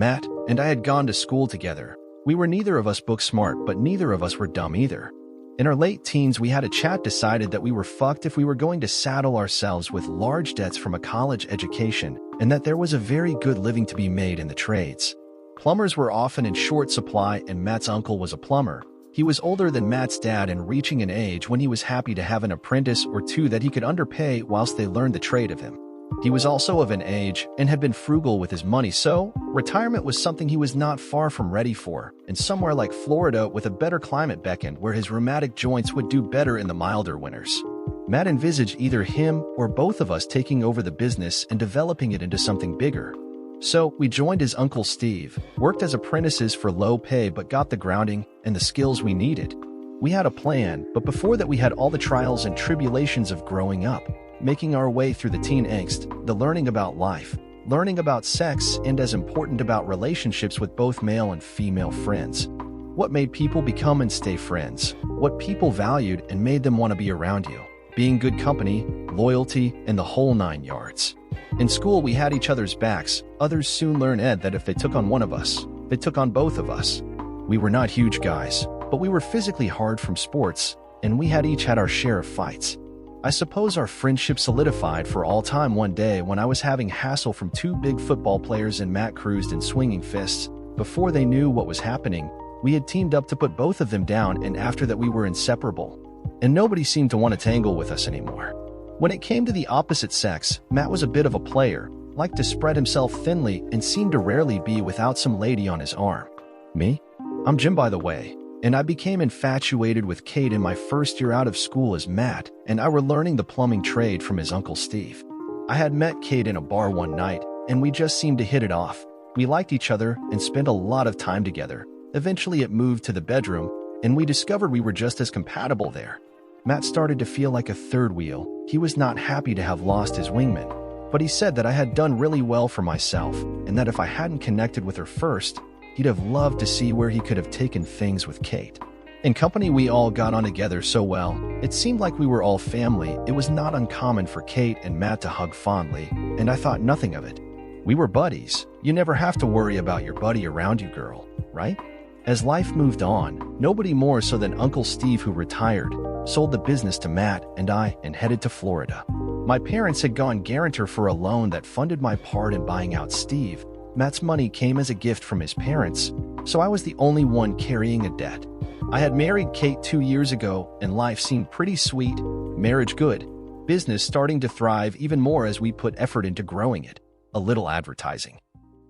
Matt and I had gone to school together. We were neither of us book smart, but neither of us were dumb either. In our late teens, we had a chat decided that we were fucked if we were going to saddle ourselves with large debts from a college education, and that there was a very good living to be made in the trades. Plumbers were often in short supply, and Matt's uncle was a plumber. He was older than Matt's dad and reaching an age when he was happy to have an apprentice or two that he could underpay whilst they learned the trade of him. He was also of an age and had been frugal with his money, so retirement was something he was not far from ready for, and somewhere like Florida with a better climate beckoned where his rheumatic joints would do better in the milder winters. Matt envisaged either him or both of us taking over the business and developing it into something bigger. So we joined his uncle Steve, worked as apprentices for low pay but got the grounding and the skills we needed. We had a plan, but before that we had all the trials and tribulations of growing up, making our way through the teen angst, the learning about life, learning about sex, and as important about relationships with both male and female friends. What made people become and stay friends, what people valued and made them want to be around you, being good company, loyalty, and the whole 9 yards. In school, we had each other's backs. Others soon learned that if they took on one of us, they took on both of us. We were not huge guys, but we were physically hard from sports, and we had each had our share of fights. I suppose our friendship solidified for all time one day when I was having hassle from 2 big football players and Matt cruised in swinging fists. Before they knew what was happening, we had teamed up to put both of them down, and after that we were inseparable. And nobody seemed to want to tangle with us anymore. When it came to the opposite sex, Matt was a bit of a player, liked to spread himself thinly, and seemed to rarely be without some lady on his arm. Me? I'm Jim, by the way. And I became infatuated with Kate in my first year out of school as Matt and I were learning the plumbing trade from his uncle Steve. I had met Kate in a bar one night, and we just seemed to hit it off. We liked each other and spent a lot of time together. Eventually it moved to the bedroom, and we discovered we were just as compatible there. Matt started to feel like a third wheel. He was not happy to have lost his wingman, but he said that I had done really well for myself, and that if I hadn't connected with her first, he'd have loved to see where he could have taken things with Kate. In company, we all got on together so well. It seemed like we were all family. It was not uncommon for Kate and Matt to hug fondly, and I thought nothing of it. We were buddies. You never have to worry about your buddy around you, girl, right? As life moved on, nobody more so than Uncle Steve, who retired, sold the business to Matt and I and headed to Florida. My parents had gone guarantor for a loan that funded my part in buying out Steve. Matt's money came as a gift from his parents, so I was the only one carrying a debt. I had married Kate 2 years ago, and life seemed pretty sweet, marriage good, business starting to thrive even more as we put effort into growing it. A little advertising,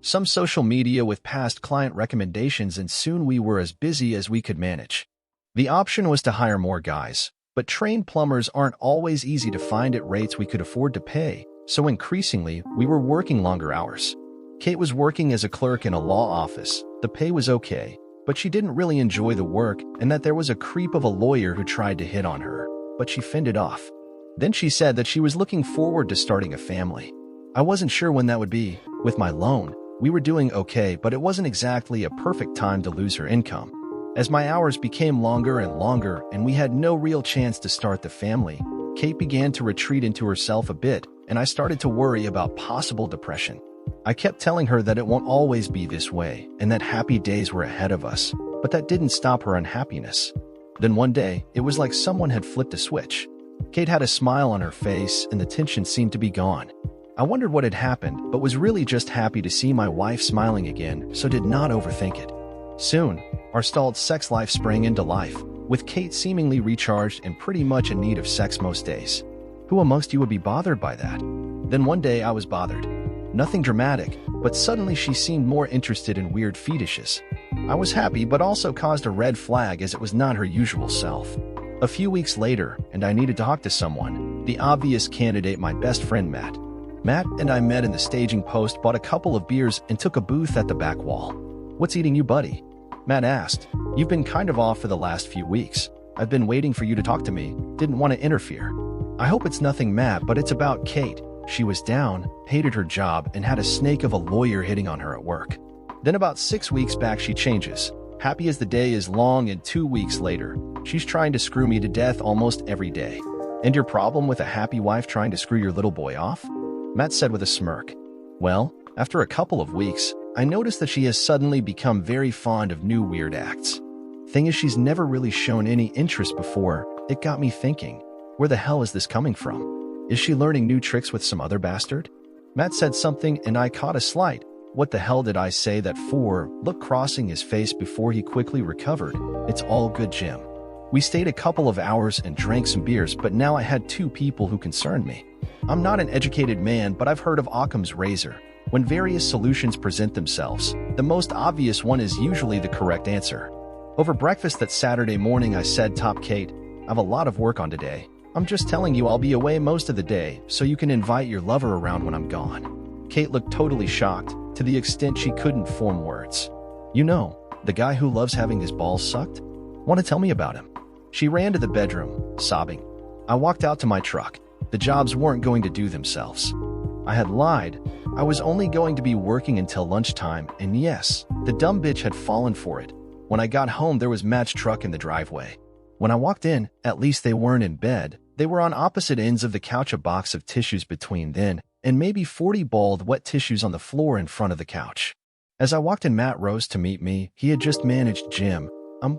some social media with past client recommendations, and soon we were as busy as we could manage. The option was to hire more guys, but trained plumbers aren't always easy to find at rates we could afford to pay, so increasingly we were working longer hours. Kate was working as a clerk in a law office. The pay was okay, but she didn't really enjoy the work, and that there was a creep of a lawyer who tried to hit on her, but she fended off. Then she said that she was looking forward to starting a family. I wasn't sure when that would be. With my loan, we were doing okay, but it wasn't exactly a perfect time to lose her income. As my hours became longer and longer and we had no real chance to start the family, Kate began to retreat into herself a bit, and I started to worry about possible depression. I kept telling her that it won't always be this way and that happy days were ahead of us, but that didn't stop her unhappiness. Then one day, it was like someone had flipped a switch. Kate had a smile on her face and the tension seemed to be gone. I wondered what had happened, but was really just happy to see my wife smiling again, so did not overthink it. Soon, our stalled sex life sprang into life, with Kate seemingly recharged and pretty much in need of sex most days. Who amongst you would be bothered by that? Then one day I was bothered. Nothing dramatic, but suddenly she seemed more interested in weird fetishes. I was happy, but also caused a red flag as it was not her usual self. A few weeks later, and I needed to talk to someone. The obvious candidate, my best friend Matt. Matt and I met in the staging post, bought a couple of beers, and took a booth at the back wall. "What's eating you, buddy?" Matt asked. "You've been kind of off for the last few weeks. I've been waiting for you to talk to me. Didn't want to interfere." "I hope it's nothing, Matt, but it's about Kate. She was down, hated her job, and had a snake of a lawyer hitting on her at work. Then about 6 weeks back she changes. Happy as the day is long, and 2 weeks later, she's trying to screw me to death almost every day." "And your problem with a happy wife trying to screw your little boy off?" Matt said with a smirk. "Well, after a couple of weeks, I noticed that she has suddenly become very fond of new weird acts. Thing is, she's never really shown any interest before. It got me thinking, where the hell is this coming from? Is she learning new tricks with some other bastard? Matt said something and I caught a slight. What the hell did I say that for? Look crossing his face before he quickly recovered. It's all good, Jim. We stayed a couple of hours and drank some beers, but now I had two people who concerned me. I'm not an educated man, but I've heard of Occam's razor. When various solutions present themselves, the most obvious one is usually the correct answer. Over breakfast that Saturday morning, I said, "Top Kate, I have a lot of work on today. I'm just telling you I'll be away most of the day, so you can invite your lover around when I'm gone." Kate looked totally shocked, to the extent she couldn't form words. "You know, the guy who loves having his balls sucked? Want to tell me about him?" She ran to the bedroom, sobbing. I walked out to my truck. The jobs weren't going to do themselves. I had lied. I was only going to be working until lunchtime, and yes, the dumb bitch had fallen for it. When I got home, there was Matt's truck in the driveway. When I walked in, at least they weren't in bed. They were on opposite ends of the couch, a box of tissues between them, and maybe 40 bald, wet tissues on the floor in front of the couch. As I walked in, Matt rose to meet me. He had just managed Jim.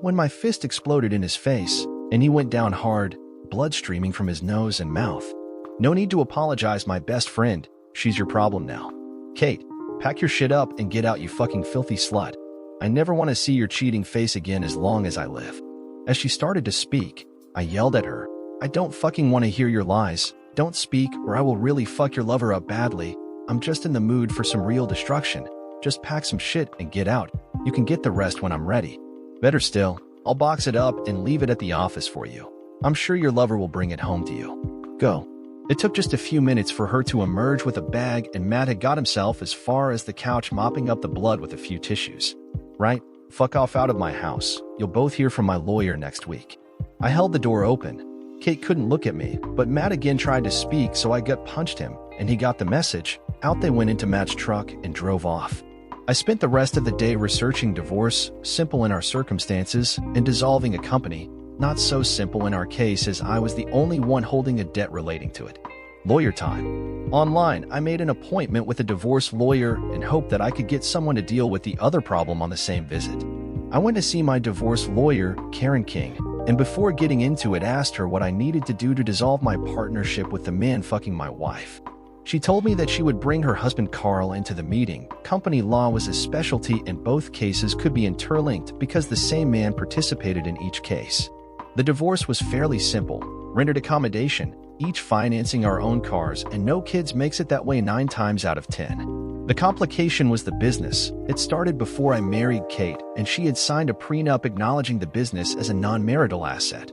When my fist exploded in his face, and he went down hard, blood streaming from his nose and mouth. "No need to apologize, my best friend. She's your problem now. Kate, pack your shit up and get out, you fucking filthy slut. I never want to see your cheating face again as long as I live." As she started to speak, I yelled at her, "I don't fucking want to hear your lies. Don't speak or I will really fuck your lover up badly. I'm just in the mood for some real destruction. Just pack some shit and get out. You can get the rest when I'm ready. Better still, I'll box it up and leave it at the office for you. I'm sure your lover will bring it home to you. Go." It took just a few minutes for her to emerge with a bag, and Matt had got himself as far as the couch, mopping up the blood with a few tissues. "Right? Fuck off out of my house. You'll both hear from my lawyer next week." I held the door open. Kate couldn't look at me, but Matt again tried to speak, so I gut punched him, and he got the message. Out they went into Matt's truck and drove off. I spent the rest of the day researching divorce, simple in our circumstances, and dissolving a company. Not so simple in our case, as I was the only one holding a debt relating to it. Lawyer time. Online, I made an appointment with a divorce lawyer and hoped that I could get someone to deal with the other problem on the same visit. I went to see my divorce lawyer, Karen King, and before getting into it, asked her what I needed to do to dissolve my partnership with the man fucking my wife. She told me that she would bring her husband Carl into the meeting. Company law was a specialty and both cases could be interlinked because the same man participated in each case. The divorce was fairly simple, rendered accommodation, each financing our own cars, and no kids makes it that way 9 times out of 10. The complication was the business. It started before I married Kate, and she had signed a prenup acknowledging the business as a non-marital asset.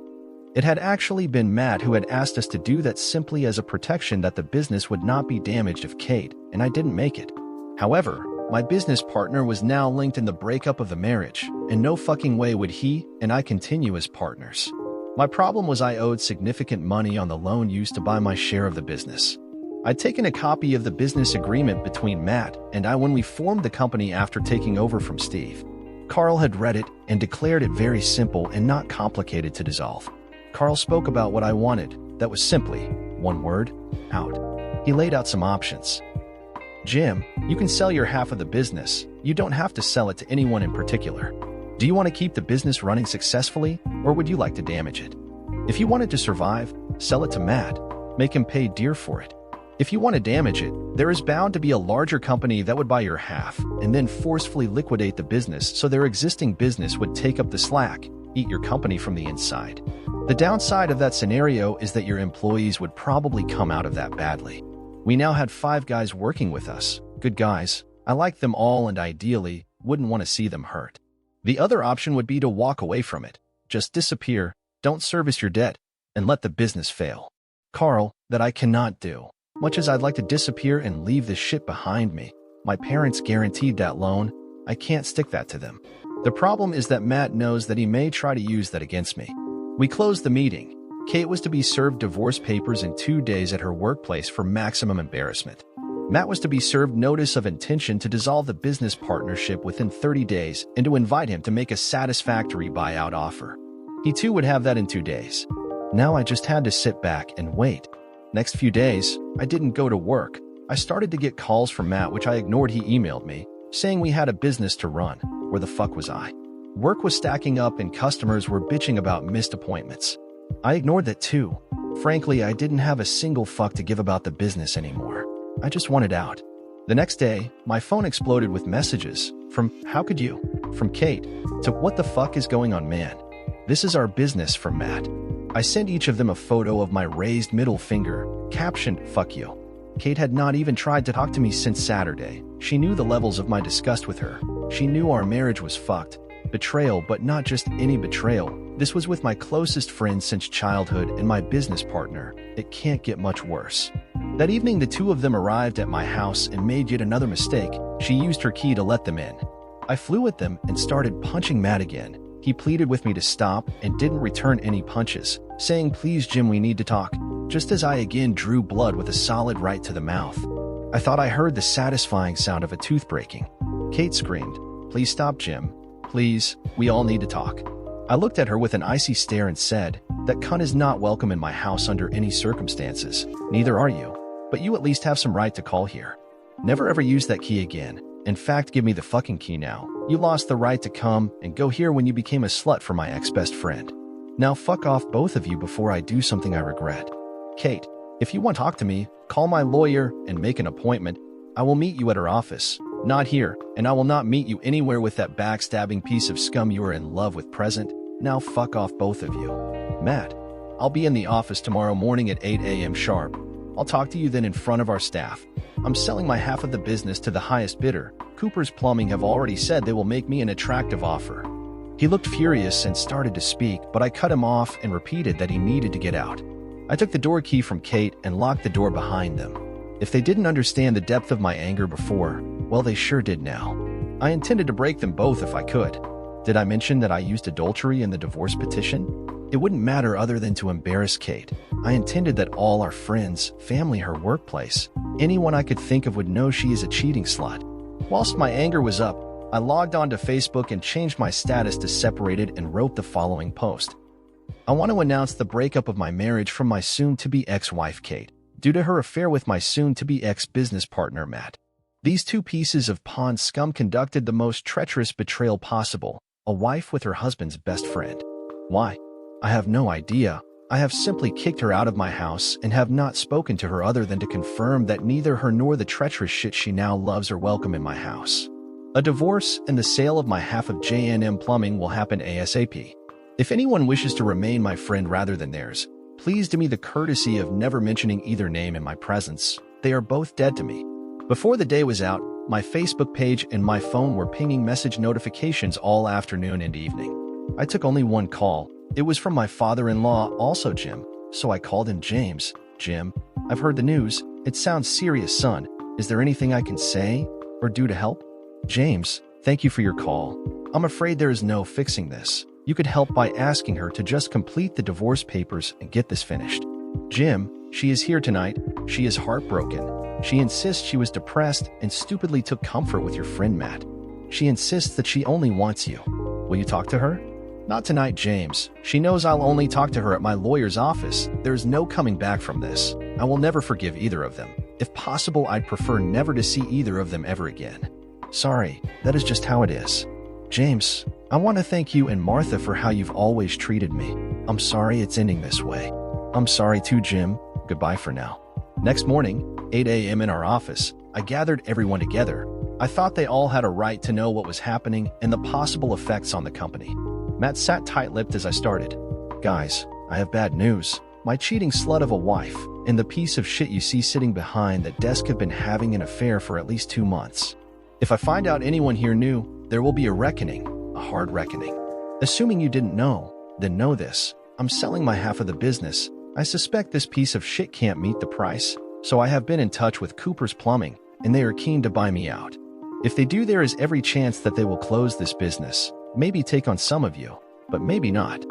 It had actually been Matt who had asked us to do that simply as a protection that the business would not be damaged if Kate and I didn't make it. However, my business partner was now linked in the breakup of the marriage, and no fucking way would he and I continue as partners. My problem was I owed significant money on the loan used to buy my share of the business. I'd taken a copy of the business agreement between Matt and I when we formed the company after taking over from Steve. Carl had read it and declared it very simple and not complicated to dissolve. Carl spoke about what I wanted. That was simply, one word, out. He laid out some options. "Jim, you can sell your half of the business. You don't have to sell it to anyone in particular. Do you want to keep the business running successfully, or would you like to damage it? If you wanted to survive, sell it to Matt. Make him pay dear for it. If you want to damage it, there is bound to be a larger company that would buy your half and then forcefully liquidate the business so their existing business would take up the slack, eat your company from the inside. The downside of that scenario is that your employees would probably come out of that badly. We now had 5 guys working with us. Good guys. I liked them all and ideally wouldn't want to see them hurt. The other option would be to walk away from it. Just disappear, don't service your debt, and let the business fail. Carl, that I cannot do. Much as I'd like to disappear and leave this shit behind me, my parents guaranteed that loan. I can't stick that to them. The problem is that Matt knows that he may try to use that against me. We closed the meeting. Kate was to be served divorce papers in 2 days at her workplace for maximum embarrassment. Matt was to be served notice of intention to dissolve the business partnership within 30 days and to invite him to make a satisfactory buyout offer. He too would have that in 2 days. Now I just had to sit back and wait. Next few days, I didn't go to work. I started to get calls from Matt, which I ignored. He emailed me, saying we had a business to run. Where the fuck was I? Work was stacking up and customers were bitching about missed appointments. I ignored that too. Frankly, I didn't have a single fuck to give about the business anymore. I just wanted out. The next day, my phone exploded with messages from "How could you?" from Kate to "What the fuck is going on, man? This is our business" from Matt. I sent each of them a photo of my raised middle finger, captioned "Fuck you." Kate had not even tried to talk to me since Saturday. She knew the levels of my disgust with her. She knew our marriage was fucked. Betrayal, but not just any betrayal. This was with my closest friend since childhood and my business partner. It can't get much worse. That evening, the two of them arrived at my house and made yet another mistake. She used her key to let them in. I flew at them and started punching Matt again. He pleaded with me to stop and didn't return any punches, saying, "Please, Jim, we need to talk," just as I again drew blood with a solid right to the mouth. I thought I heard the satisfying sound of a tooth breaking. Kate screamed, "Please stop, Jim. Please, we all need to talk." I looked at her with an icy stare and said, "That cunt is not welcome in my house under any circumstances. Neither are you. But you at least have some right to call here. Never ever use that key again. In fact, give me the fucking key now. You lost the right to come and go here when you became a slut for my ex-best friend. Now fuck off, both of you, before I do something I regret. Kate, if you want to talk to me, call my lawyer and make an appointment. I will meet you at her office. Not here, and I will not meet you anywhere with that backstabbing piece of scum you are in love with present. Now fuck off, both of you. Matt, I'll be in the office tomorrow morning at 8 a.m. sharp. I'll talk to you then in front of our staff. I'm selling my half of the business to the highest bidder. Cooper's Plumbing have already said they will make me an attractive offer." He looked furious and started to speak, but I cut him off and repeated that he needed to get out. I took the door key from Kate and locked the door behind them. If they didn't understand the depth of my anger before, well, they sure did now. I intended to break them both if I could. Did I mention that I used adultery in the divorce petition? It wouldn't matter other than to embarrass Kate. I intended that all our friends, family, her workplace, anyone I could think of would know she is a cheating slut. Whilst my anger was up, I logged onto Facebook and changed my status to separated and wrote the following post. "I want to announce the breakup of my marriage from my soon-to-be ex-wife Kate, due to her affair with my soon-to-be ex-business partner Matt. These two pieces of pond scum conducted the most treacherous betrayal possible, a wife with her husband's best friend. Why? I have no idea. I have simply kicked her out of my house and have not spoken to her other than to confirm that neither her nor the treacherous shit she now loves are welcome in my house. A divorce and the sale of my half of J&M Plumbing will happen ASAP. If anyone wishes to remain my friend rather than theirs, please do me the courtesy of never mentioning either name in my presence. They are both dead to me." Before the day was out, my Facebook page and my phone were pinging message notifications all afternoon and evening. I took only one call. It was from my father-in-law, also Jim, so I called him. "James, Jim, I've heard the news. It sounds serious, son. Is there anything I can say or do to help?" "James, thank you for your call. I'm afraid there is no fixing this. You could help by asking her to just complete the divorce papers and get this finished." "Jim, she is here tonight. She is heartbroken. She insists she was depressed and stupidly took comfort with your friend Matt. She insists that she only wants you. Will you talk to her?" "Not tonight, James. She knows I'll only talk to her at my lawyer's office. There's no coming back from this. I will never forgive either of them. If possible, I'd prefer never to see either of them ever again. Sorry, that is just how it is. James, I want to thank you and Martha for how you've always treated me. I'm sorry it's ending this way." "I'm sorry too, Jim. Goodbye for now." Next morning, 8 a.m. in our office, I gathered everyone together. I thought they all had a right to know what was happening and the possible effects on the company. Matt sat tight-lipped as I started. "Guys, I have bad news. My cheating slut of a wife and the piece of shit you see sitting behind that desk have been having an affair for at least 2 months. If I find out anyone here knew, there will be a reckoning, a hard reckoning. Assuming you didn't know, then know this. I'm selling my half of the business. I suspect this piece of shit can't meet the price, so I have been in touch with Cooper's Plumbing, and they are keen to buy me out. If they do, there is every chance that they will close this business, maybe take on some of you, but maybe not.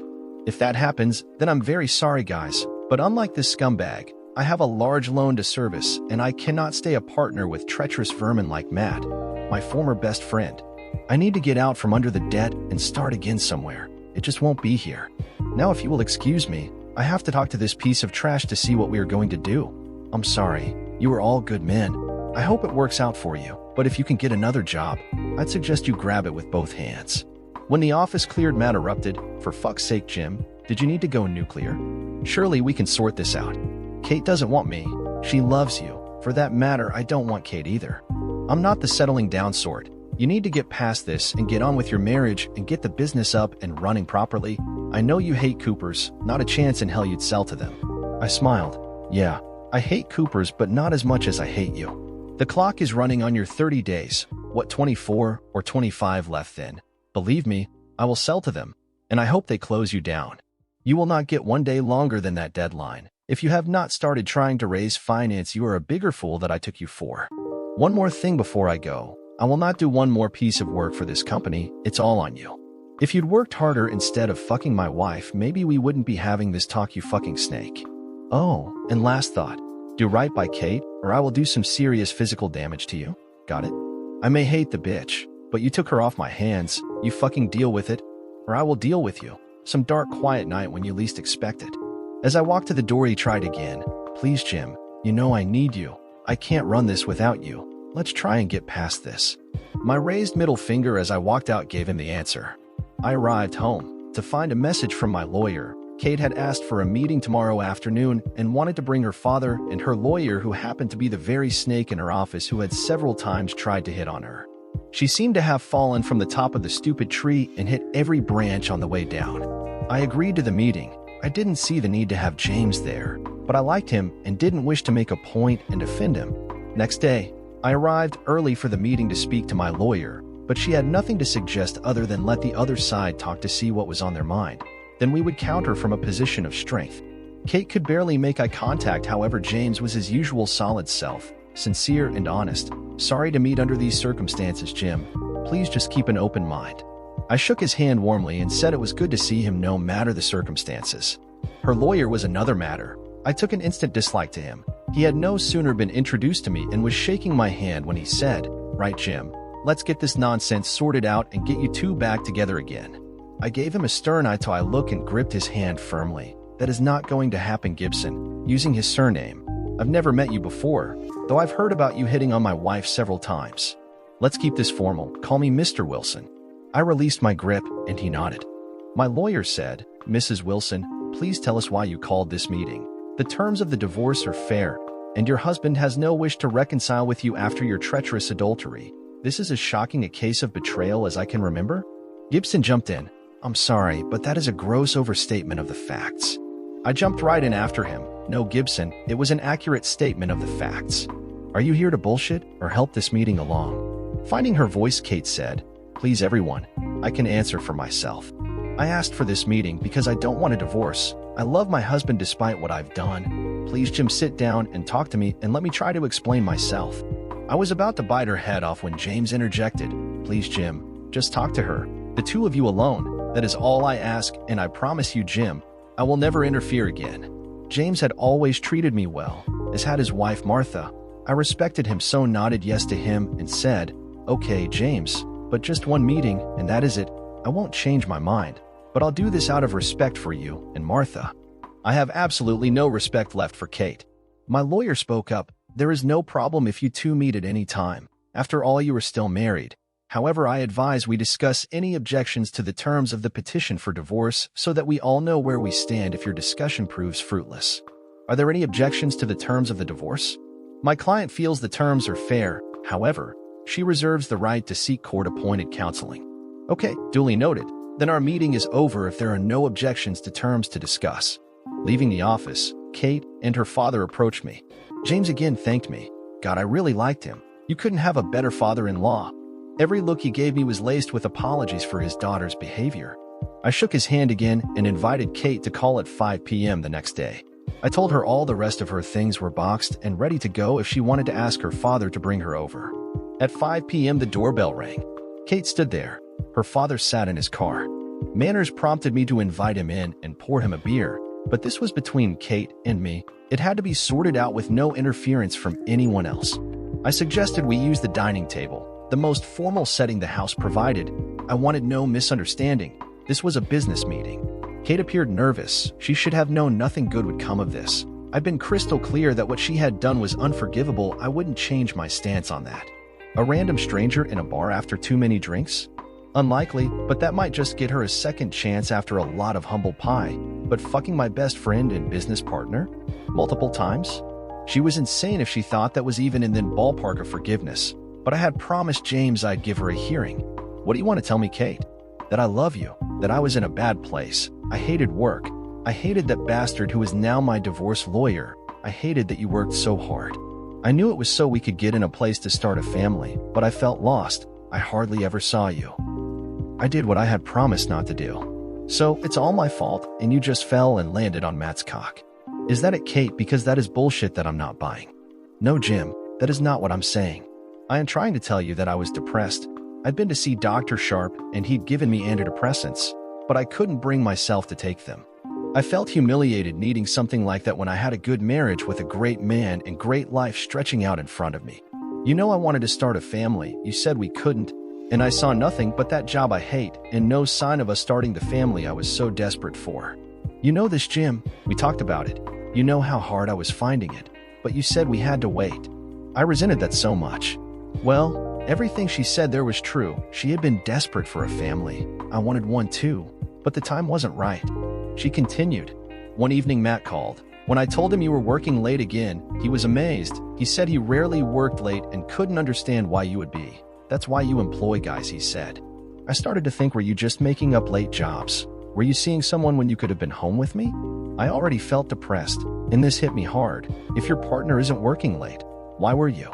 If that happens, then I'm very sorry, guys, but unlike this scumbag, I have a large loan to service, and I cannot stay a partner with treacherous vermin like Matt, my former best friend. I need to get out from under the debt and start again somewhere. It just won't be here. Now, if you will excuse me, I have to talk to this piece of trash to see what we are going to do. I'm sorry. You are all good men. I hope it works out for you. but if you can get another job, I'd suggest you grab it with both hands. When the office cleared, Matt erupted, "For fuck's sake, Jim, did you need to go nuclear? Surely we can sort this out. Kate doesn't want me. She loves you. For that matter, I don't want Kate either. I'm not the settling down sort. You need to get past this and get on with your marriage and get the business up and running properly. I know you hate Coopers. Not a chance in hell you'd sell to them." I smiled. "Yeah, I hate Coopers, but not as much as I hate you. The clock is running on your 30 days. What, 24 or 25 left then? Believe me, I will sell to them, and I hope they close you down. You will not get one day longer than that deadline. If you have not started trying to raise finance, you are a bigger fool that I took you for. One more thing before I go. I will not do one more piece of work for this company. It's all on you. If you'd worked harder instead of fucking my wife, maybe we wouldn't be having this talk, you fucking snake. Oh, and last thought. Do right by Kate, or I will do some serious physical damage to you. Got it? I may hate the bitch, but you took her off my hands. You fucking deal with it, or I will deal with you. Some dark, quiet night when you least expect it." As I walked to the door, he tried again. "Please, Jim, you know I need you. I can't run this without you. Let's try and get past this." My raised middle finger as I walked out gave him the answer. I arrived home to find a message from my lawyer. Kate had asked for a meeting tomorrow afternoon and wanted to bring her father and her lawyer, who happened to be the very snake in her office who had several times tried to hit on her. She seemed to have fallen from the top of the stupid tree and hit every branch on the way down. I agreed to the meeting. I didn't see the need to have James there, but I liked him and didn't wish to make a point and offend him. Next day, I arrived early for the meeting to speak to my lawyer, but she had nothing to suggest other than let the other side talk to see what was on their mind. Then we would counter from a position of strength. Kate could barely make eye contact, however James was his usual solid self, sincere and honest. "Sorry to meet under these circumstances, Jim. Please just keep an open mind." I shook his hand warmly and said it was good to see him no matter the circumstances. Her lawyer was another matter. I took an instant dislike to him. He had no sooner been introduced to me and was shaking my hand when he said, "Right, Jim, let's get this nonsense sorted out and get you two back together again." I gave him a stern eye-to-eye look and gripped his hand firmly. "That is not going to happen, Gibson," using his surname. "I've never met you before, though I've heard about you hitting on my wife several times. Let's keep this formal. Call me Mr. Wilson." I released my grip, and he nodded. My lawyer said, "Mrs. Wilson, please tell us why you called this meeting. The terms of the divorce are fair, and your husband has no wish to reconcile with you after your treacherous adultery. This is as shocking a case of betrayal as I can remember." Gibson jumped in. "I'm sorry, but that is a gross overstatement of the facts." I jumped right in after him. "No, Gibson, it was an accurate statement of the facts. Are you here to bullshit or help this meeting along?" Finding her voice, Kate said, "Please, everyone, I can answer for myself. I asked for this meeting because I don't want a divorce. I love my husband despite what I've done. Please, Jim, sit down and talk to me and let me try to explain myself." I was about to bite her head off when James interjected. "Please, Jim, just talk to her. The two of you alone. That is all I ask, and I promise you, Jim, I will never interfere again." James had always treated me well, as had his wife Martha. I respected him, so nodded yes to him and said, "Okay, James, but just one meeting, and that is it. I won't change my mind, but I'll do this out of respect for you and Martha." I have absolutely no respect left for Kate. My lawyer spoke up. "There is no problem if you two meet at any time. After all, you are still married. However, I advise we discuss any objections to the terms of the petition for divorce so that we all know where we stand if your discussion proves fruitless." "Are there any objections to the terms of the divorce?" "My client feels the terms are fair. However, she reserves the right to seek court-appointed counseling." "Okay, duly noted. Then our meeting is over if there are no objections to terms to discuss." Leaving the office, Kate and her father approached me. James again thanked me. God, I really liked him. You couldn't have a better father-in-law. Every look he gave me was laced with apologies for his daughter's behavior. I shook his hand again and invited Kate to call at 5 p.m. the next day. I told her all the rest of her things were boxed and ready to go if she wanted to ask her father to bring her over. At 5 p.m. the doorbell rang. Kate stood there. Her father sat in his car. Manners prompted me to invite him in and pour him a beer, but this was between Kate and me. It had to be sorted out with no interference from anyone else. I suggested we use the dining table, the most formal setting the house provided. I wanted no misunderstanding. This was a business meeting. Kate appeared nervous. She should have known nothing good would come of this. I'd been crystal clear that what she had done was unforgivable. I wouldn't change my stance on that. A random stranger in a bar after too many drinks? Unlikely, but that might just get her a second chance after a lot of humble pie. But fucking my best friend and business partner? Multiple times? She was insane if she thought that was even in the ballpark of forgiveness. But I had promised James I'd give her a hearing. What do you want to tell me, Kate? That I love you, that I was in a bad place. I hated work. I hated that bastard who is now my divorce lawyer. I hated that you worked so hard. I knew it was so we could get in a place to start a family, but I felt lost. I hardly ever saw you. I did what I had promised not to do. So, it's all my fault, and you just fell and landed on Matt's cock. Is that it, Kate? Because that is bullshit that I'm not buying. No, Jim, that is not what I'm saying. I am trying to tell you that I was depressed. I'd been to see Dr. Sharp, and he'd given me antidepressants, but I couldn't bring myself to take them. I felt humiliated needing something like that when I had a good marriage with a great man and great life stretching out in front of me. You know I wanted to start a family, you said we couldn't, and I saw nothing but that job I hate and no sign of us starting the family I was so desperate for. You know this, Jim, we talked about it. You know how hard I was finding it, but you said we had to wait. I resented that so much. Well, everything she said there was true. She had been desperate for a family. I wanted one too, but the time wasn't right. She continued. One evening Matt called. When I told him you were working late again, he was amazed. He said he rarely worked late and couldn't understand why you would be. That's why you employ guys, he said. I started to think, were you just making up late jobs? Were you seeing someone when you could have been home with me? I already felt depressed, and this hit me hard. If your partner isn't working late, why were you?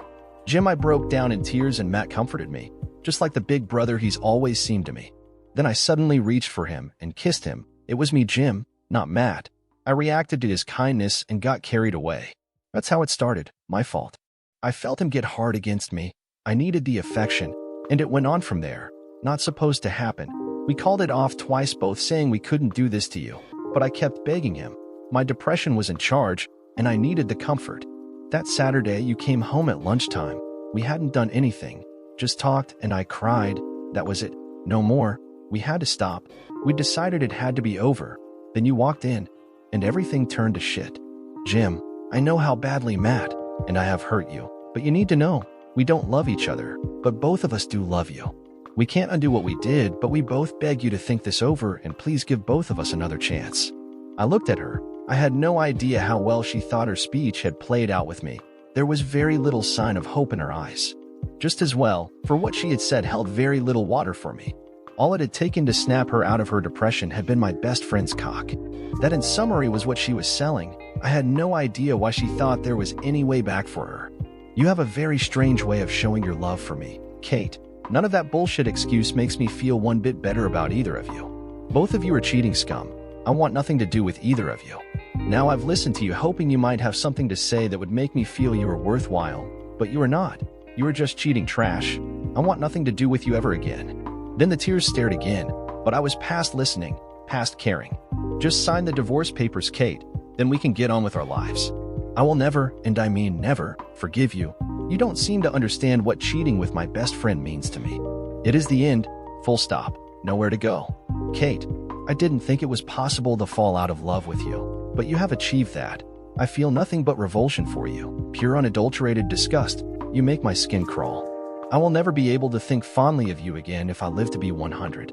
Jim, I broke down in tears and Matt comforted me, just like the big brother he's always seemed to me. Then I suddenly reached for him and kissed him. It was me, Jim, not Matt. I reacted to his kindness and got carried away. That's how it started, my fault. I felt him get hard against me. I needed the affection, and it went on from there. Not supposed to happen. We called it off twice, both saying we couldn't do this to you. But I kept begging him. My depression was in charge, and I needed the comfort. That Saturday, you came home at lunchtime. We hadn't done anything, just talked, and I cried. That was it. No more. We had to stop. We decided it had to be over. Then you walked in, and everything turned to shit. Jim, I know how badly Matt and I have hurt you, but you need to know, we don't love each other, but both of us do love you. We can't undo what we did, but we both beg you to think this over and please give both of us another chance. I looked at her. I had no idea how well she thought her speech had played out with me. There was very little sign of hope in her eyes. Just as well, for what she had said held very little water for me. All it had taken to snap her out of her depression had been my best friend's cock. That, in summary, was what she was selling. I had no idea why she thought there was any way back for her. You have a very strange way of showing your love for me, Kate. None of that bullshit excuse makes me feel one bit better about either of you. Both of you are cheating scum. I want nothing to do with either of you. Now I've listened to you hoping you might have something to say that would make me feel you are worthwhile, but you are not. You are just cheating trash. I want nothing to do with you ever again. Then the tears stared again, but I was past listening, past caring. Just sign the divorce papers, Kate, then we can get on with our lives. I will never, and I mean never, forgive you. You don't seem to understand what cheating with my best friend means to me. It is the end, full stop, nowhere to go. Kate, I didn't think it was possible to fall out of love with you, but you have achieved that. I feel nothing but revulsion for you, pure unadulterated disgust. You make my skin crawl. I will never be able to think fondly of you again if I live to be 100.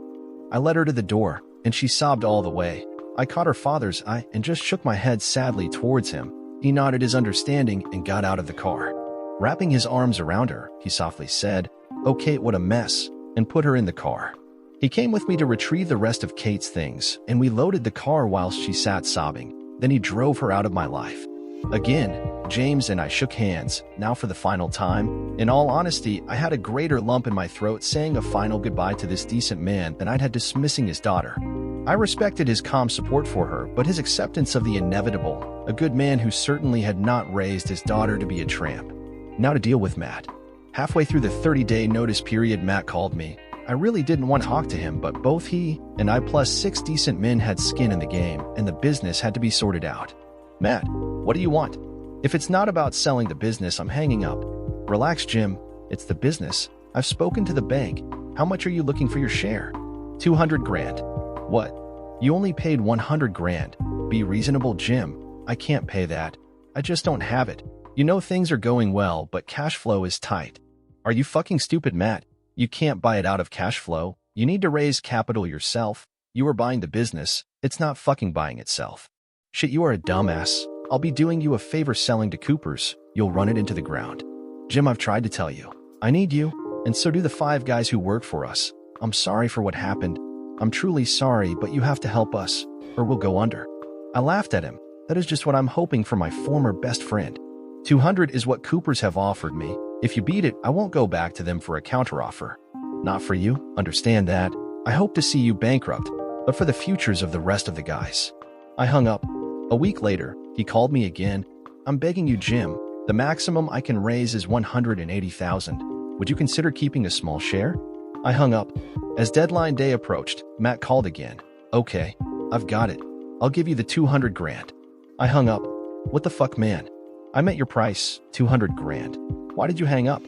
I led her to the door, and she sobbed all the way. I caught her father's eye and just shook my head sadly towards him. He nodded his understanding and got out of the car. Wrapping his arms around her, he softly said, "Oh, Kate, what a mess," and put her in the car. He came with me to retrieve the rest of Kate's things, and we loaded the car whilst she sat sobbing. Then he drove her out of my life. Again, James and I shook hands, now for the final time. In all honesty, I had a greater lump in my throat saying a final goodbye to this decent man than I'd had dismissing his daughter. I respected his calm support for her, but his acceptance of the inevitable, a good man who certainly had not raised his daughter to be a tramp. Now to deal with Matt. Halfway through the 30-day notice period, Matt called me. I really didn't want to talk to him, but both he and I plus 6 decent men had skin in the game, and the business had to be sorted out. Matt, what do you want? If it's not about selling the business, I'm hanging up. Relax, Jim. It's the business. I've spoken to the bank. How much are you looking for your share? 200 grand. What? You only paid 100 grand. Be reasonable, Jim. I can't pay that. I just don't have it. You know things are going well, but cash flow is tight. Are you fucking stupid, Matt? You can't buy it out of cash flow. You need to raise capital yourself. You are buying the business. It's not fucking buying itself. Shit, you are a dumbass. I'll be doing you a favor selling to Coopers. You'll run it into the ground. Jim, I've tried to tell you. I need you, and so do the 5 guys who work for us. I'm sorry for what happened. I'm truly sorry, but you have to help us, or we'll go under. I laughed at him. That is just what I'm hoping for my former best friend. 200 is what Coopers have offered me. If you beat it, I won't go back to them for a counteroffer. Not for you, understand that. I hope to see you bankrupt, but for the futures of the rest of the guys. I hung up. A week later, he called me again. I'm begging you, Jim. The maximum I can raise is $180,000. Would you consider keeping a small share? I hung up. As deadline day approached, Matt called again. Okay, I've got it. I'll give you the 200 grand. I hung up. What the fuck, man? I met your price, 200 grand. Why did you hang up?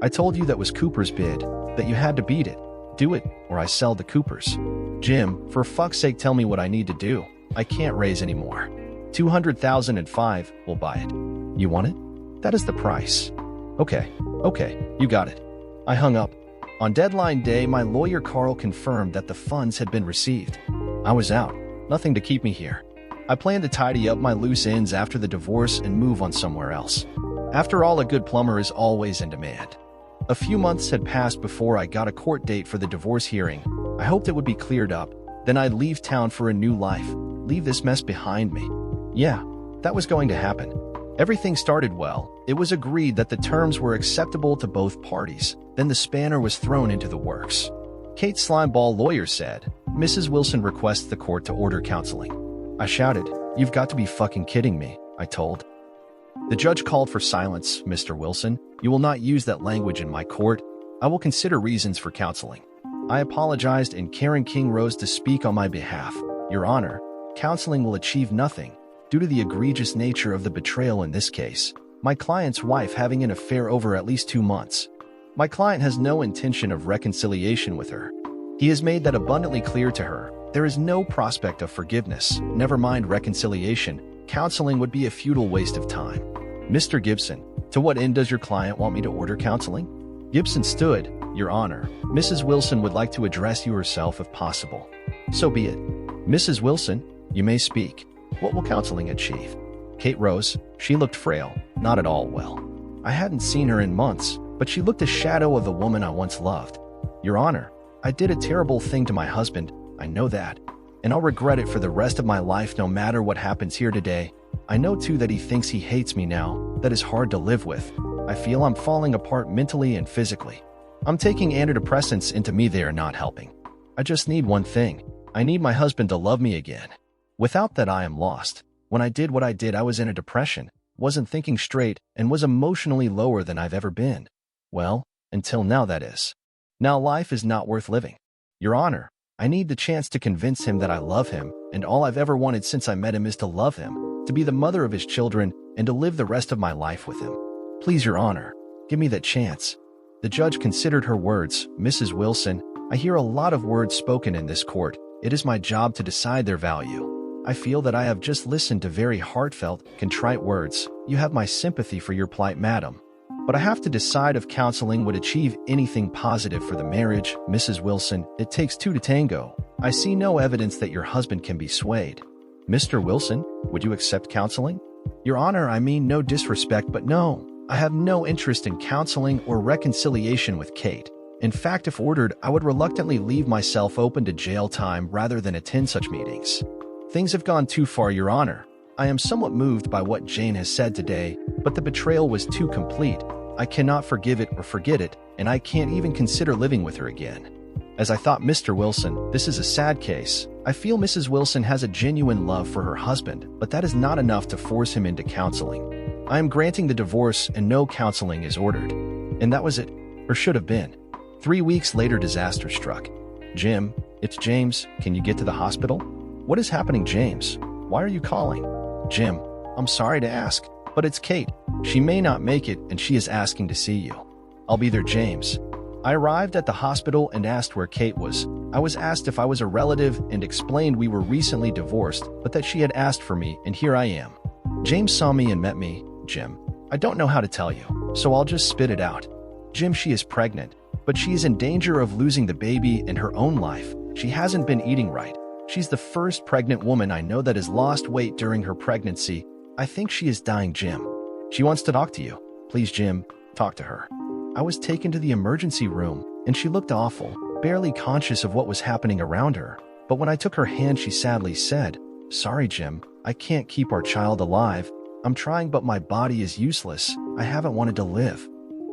I told you that was Cooper's bid, that you had to beat it. Do it, or I sell to Coopers. Jim, for fuck's sake, tell me what I need to do. I can't raise any more. 200,005 will buy it. You want it? That is the price. Okay, you got it. I hung up. On deadline day, my lawyer Carl confirmed that the funds had been received. I was out. Nothing to keep me here. I planned to tidy up my loose ends after the divorce and move on somewhere else. After all, a good plumber is always in demand. A few months had passed before I got a court date for the divorce hearing. I hoped it would be cleared up. Then I'd leave town for a new life. Leave this mess behind me. Yeah, that was going to happen. Everything started well. It was agreed that the terms were acceptable to both parties. Then the spanner was thrown into the works. Kate's slimeball lawyer said, Mrs. Wilson requests the court to order counseling. I shouted, You've got to be fucking kidding me, I told. The judge called for silence. Mr. Wilson, you will not use that language in my court. I will consider reasons for counseling. I apologized and Karen King rose to speak on my behalf. Your Honor, counseling will achieve nothing. Due to the egregious nature of the betrayal in this case, my client's wife having an affair over at least 2 months. My client has no intention of reconciliation with her. He has made that abundantly clear to her. There is no prospect of forgiveness, never mind reconciliation. Counseling would be a futile waste of time. Mr. Gibson, to what end does your client want me to order counseling? Gibson stood. Your Honor, Mrs. Wilson would like to address you herself if possible. So be it. Mrs. Wilson, you may speak. What will counseling achieve? Kate rose. She looked frail, not at all well. I hadn't seen her in months, but she looked a shadow of the woman I once loved. Your Honor, I did a terrible thing to my husband. I know that. And I'll regret it for the rest of my life no matter what happens here today. I know too that he thinks he hates me now. That is hard to live with. I feel I'm falling apart mentally and physically. I'm taking antidepressants into me, they are not helping. I just need one thing. I need my husband to love me again. Without that, I am lost. When I did what I did, I was in a depression, wasn't thinking straight, and was emotionally lower than I've ever been. Well, until now, that is. Now life is not worth living. Your Honor, I need the chance to convince him that I love him, and all I've ever wanted since I met him is to love him, to be the mother of his children, and to live the rest of my life with him. Please, Your Honor, give me that chance. The judge considered her words. Mrs. Wilson, I hear a lot of words spoken in this court. It is my job to decide their value. I feel that I have just listened to very heartfelt, contrite words. You have my sympathy for your plight, madam. But I have to decide if counseling would achieve anything positive for the marriage. Mrs. Wilson, it takes 2 to tango. I see no evidence that your husband can be swayed. Mr. Wilson, would you accept counseling? Your Honor, I mean no disrespect, but no. I have no interest in counseling or reconciliation with Kate. In fact, if ordered, I would reluctantly leave myself open to jail time rather than attend such meetings. Things have gone too far, Your Honor. I am somewhat moved by what Jane has said today, but the betrayal was too complete. I cannot forgive it or forget it, and I can't even consider living with her again. As I thought, Mr. Wilson, this is a sad case. I feel Mrs. Wilson has a genuine love for her husband, but that is not enough to force him into counseling. I am granting the divorce and no counseling is ordered. And that was it, or should have been. 3 weeks later, disaster struck. Jim, it's James. Can you get to the hospital? What is happening, James? Why are you calling? Jim, I'm sorry to ask, but it's Kate. She may not make it and she is asking to see you. I'll be there, James. I arrived at the hospital and asked where Kate was. I was asked if I was a relative and explained we were recently divorced, but that she had asked for me, and here I am. James saw me and met me. Jim, I don't know how to tell you, so I'll just spit it out. Jim, she is pregnant, but she is in danger of losing the baby and her own life. She hasn't been eating right. She's the first pregnant woman I know that has lost weight during her pregnancy. I think she is dying, Jim. She wants to talk to you. Please, Jim, talk to her. I was taken to the emergency room, and she looked awful, barely conscious of what was happening around her. But when I took her hand, she sadly said, "Sorry, Jim, I can't keep our child alive. I'm trying, but my body is useless. I haven't wanted to live.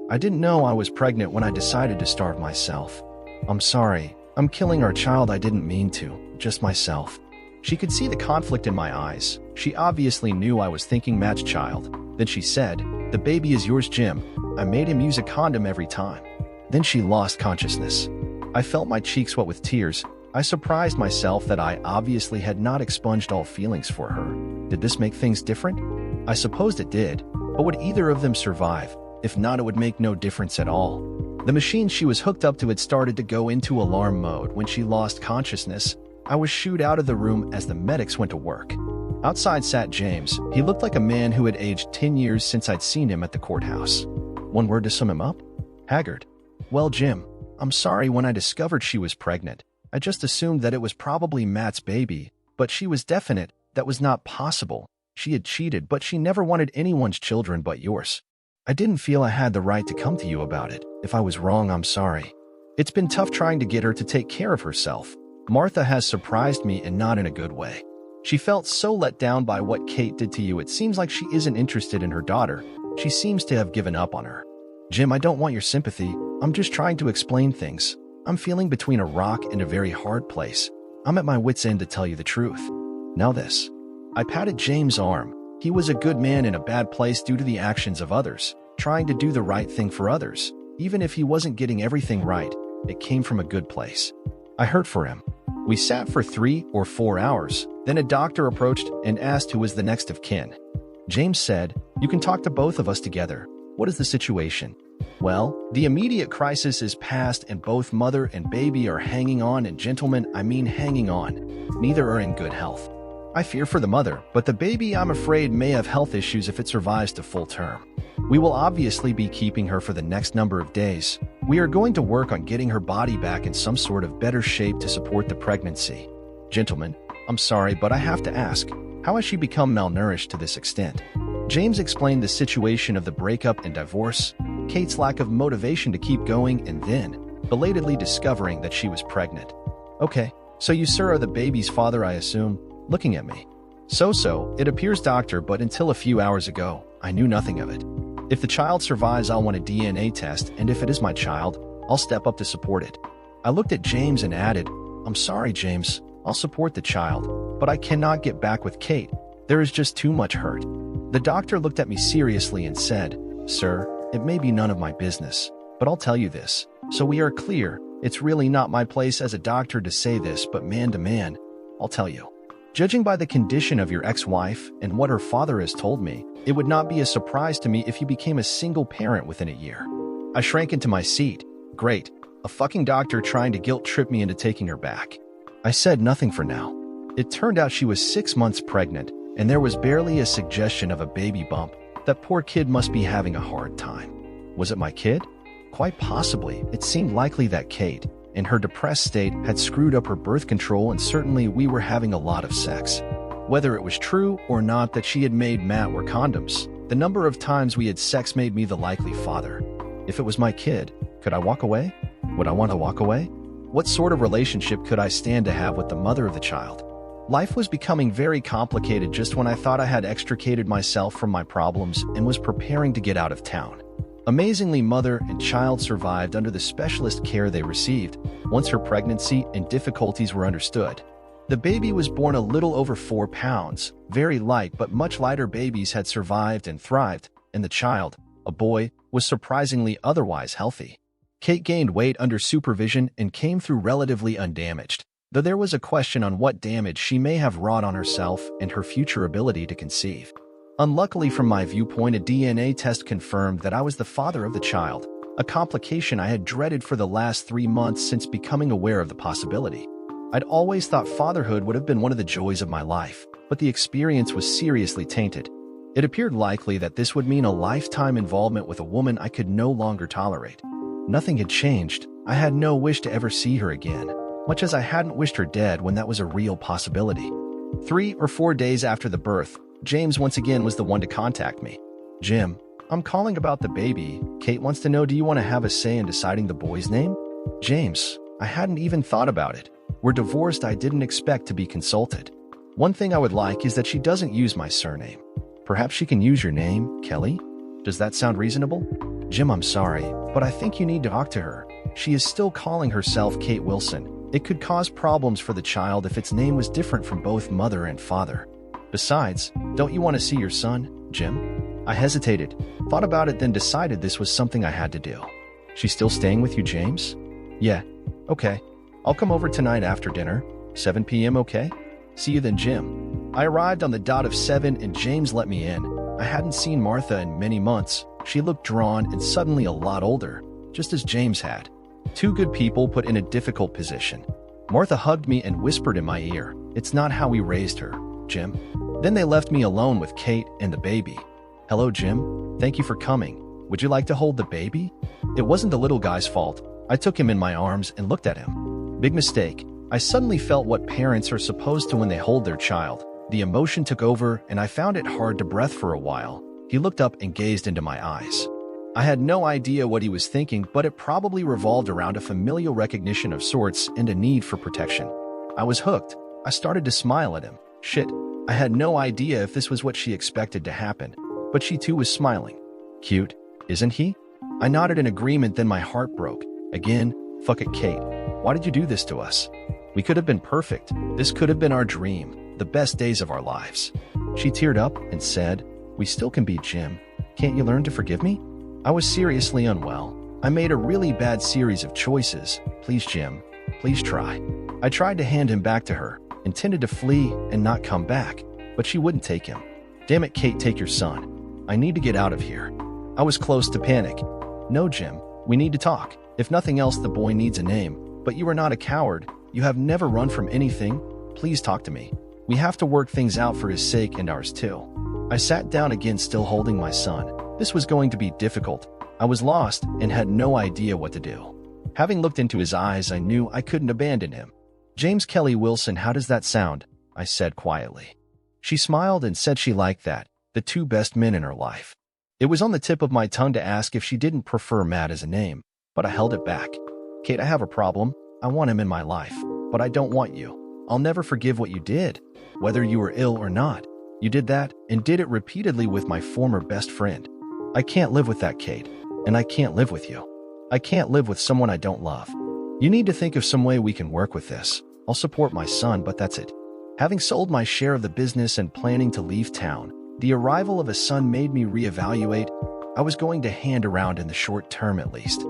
I didn't know I was pregnant when I decided to starve myself. I'm sorry. I'm killing our child. I didn't mean to, just myself." She could see the conflict in my eyes. She obviously knew I was thinking Matt's child. Then she said, "The baby is yours, Jim. I made him use a condom every time." Then she lost consciousness. I felt my cheeks wet with tears. I surprised myself that I obviously had not expunged all feelings for her. Did this make things different? I supposed it did, but would either of them survive? If not, it would make no difference at all. The machine she was hooked up to had started to go into alarm mode when she lost consciousness. I was shooed out of the room as the medics went to work. Outside sat James. He looked like a man who had aged 10 years since I'd seen him at the courthouse. One word to sum him up? Haggard. "Well, Jim, I'm sorry. When I discovered she was pregnant, I just assumed that it was probably Matt's baby, but she was definite that was not possible. She had cheated, but she never wanted anyone's children but yours. I didn't feel I had the right to come to you about it. If I was wrong, I'm sorry. It's been tough trying to get her to take care of herself. Martha has surprised me, and not in a good way. She felt so let down by what Kate did to you. It seems like she isn't interested in her daughter. She seems to have given up on her. Jim, I don't want your sympathy. I'm just trying to explain things. I'm feeling between a rock and a very hard place. I'm at my wit's end to tell you the truth. Now this." I patted James' arm. He was a good man in a bad place due to the actions of others, trying to do the right thing for others. Even if he wasn't getting everything right, it came from a good place. I hurt for him. We sat for 3 or 4 hours. Then a doctor approached and asked who was the next of kin. James said, "You can talk to both of us together. What is the situation?" "Well, the immediate crisis is past and both mother and baby are hanging on, and gentlemen, I mean hanging on. Neither are in good health. I fear for the mother, but the baby, I'm afraid, may have health issues if it survives to full term. We will obviously be keeping her for the next number of days. We are going to work on getting her body back in some sort of better shape to support the pregnancy. Gentlemen, I'm sorry, but I have to ask, how has she become malnourished to this extent?" James explained the situation of the breakup and divorce, Kate's lack of motivation to keep going, and then belatedly discovering that she was pregnant. "Okay, so you, sir, are the baby's father, I assume?" Looking at me. So, it appears, doctor, but until a few hours ago, I knew nothing of it. If the child survives, I'll want a DNA test, and if it is my child, I'll step up to support it." I looked at James and added, "I'm sorry, James. I'll support the child, but I cannot get back with Kate. There is just too much hurt." The doctor looked at me seriously and said, "Sir, it may be none of my business, but I'll tell you this. So we are clear, it's really not my place as a doctor to say this, but man to man, I'll tell you. Judging by the condition of your ex-wife and what her father has told me, it would not be a surprise to me if you became a single parent within a year." I shrank into my seat. Great. A fucking doctor trying to guilt-trip me into taking her back. I said nothing for now. It turned out she was 6 months pregnant, and there was barely a suggestion of a baby bump. That poor kid must be having a hard time. Was it my kid? Quite possibly. It seemed likely that Kate, in her depressed state, had screwed up her birth control, and certainly we were having a lot of sex. Whether it was true or not that she had made Matt wear condoms, the number of times we had sex made me the likely father. If it was my kid, could I walk away? Would I want to walk away? What sort of relationship could I stand to have with the mother of the child? Life was becoming very complicated just when I thought I had extricated myself from my problems and was preparing to get out of town. Amazingly, mother and child survived under the specialist care they received once her pregnancy and difficulties were understood. The baby was born a little over 4 pounds, very light, but much lighter babies had survived and thrived, and the child, a boy, was surprisingly otherwise healthy. Kate gained weight under supervision and came through relatively undamaged, though there was a question on what damage she may have wrought on herself and her future ability to conceive. Unluckily, from my viewpoint, a DNA test confirmed that I was the father of the child, a complication I had dreaded for the last 3 months since becoming aware of the possibility. I'd always thought fatherhood would have been one of the joys of my life, but the experience was seriously tainted. It appeared likely that this would mean a lifetime involvement with a woman I could no longer tolerate. Nothing had changed. I had no wish to ever see her again, much as I hadn't wished her dead when that was a real possibility. 3 or 4 days after the birth, James once again was the one to contact me. "Jim, I'm calling about the baby. Kate wants to know, do you want to have a say in deciding the boy's name?" "James, I hadn't even thought about it. We're divorced. I didn't expect to be consulted. One thing I would like is that she doesn't use my surname. Perhaps she can use your name, Kelly? Does that sound reasonable?" "Jim, I'm sorry, but I think you need to talk to her. She is still calling herself Kate Wilson. It could cause problems for the child if its name was different from both mother and father. Besides, don't you want to see your son, Jim?" I hesitated, thought about it, then decided this was something I had to do. "She's still staying with you, James?" "Yeah. Okay. I'll come over tonight after dinner. 7 p.m., okay? See you then, Jim." I arrived on the dot of 7 and James let me in. I hadn't seen Martha in many months. She looked drawn and suddenly a lot older, just as James had. Two good people put in a difficult position. Martha hugged me and whispered in my ear, "It's not how we raised her, Jim." Then they left me alone with Kate and the baby. "Hello, Jim. Thank you for coming. Would you like to hold the baby?" It wasn't the little guy's fault. I took him in my arms and looked at him. Big mistake. I suddenly felt what parents are supposed to when they hold their child. The emotion took over and I found it hard to breathe for a while. He looked up and gazed into my eyes. I had no idea what he was thinking, but it probably revolved around a familial recognition of sorts and a need for protection. I was hooked. I started to smile at him. Shit, I had no idea if this was what she expected to happen, but she too was smiling. "Cute, isn't he?" I nodded in agreement, then my heart broke. Again, fuck it, Kate. Why did you do this to us? We could have been perfect. This could have been our dream, the best days of our lives. She teared up and said, "We still can be, Jim. Can't you learn to forgive me?" I was seriously unwell. I made a really bad series of choices. "Please, Jim, please try." I tried to hand him back to her, intended to flee and not come back, but she wouldn't take him. "Damn it, Kate, take your son. I need to get out of here." I was close to panic. "No, Jim, we need to talk. If nothing else, the boy needs a name, but you are not a coward. You have never run from anything. Please talk to me. We have to work things out for his sake and ours too." I sat down again, still holding my son. This was going to be difficult. I was lost and had no idea what to do. Having looked into his eyes, I knew I couldn't abandon him. "James Kelly Wilson, how does that sound?" I said quietly. She smiled and said she liked that, the two best men in her life. It was on the tip of my tongue to ask if she didn't prefer Matt as a name, but I held it back. "Kate, I have a problem. I want him in my life, but I don't want you. I'll never forgive what you did, whether you were ill or not. You did that and did it repeatedly with my former best friend. I can't live with that, Kate, and I can't live with you. I can't live with someone I don't love. You need to think of some way we can work with this. I'll support my son, but that's it." Having sold my share of the business and planning to leave town, the arrival of a son made me reevaluate. I was going to hand around in the short term at least.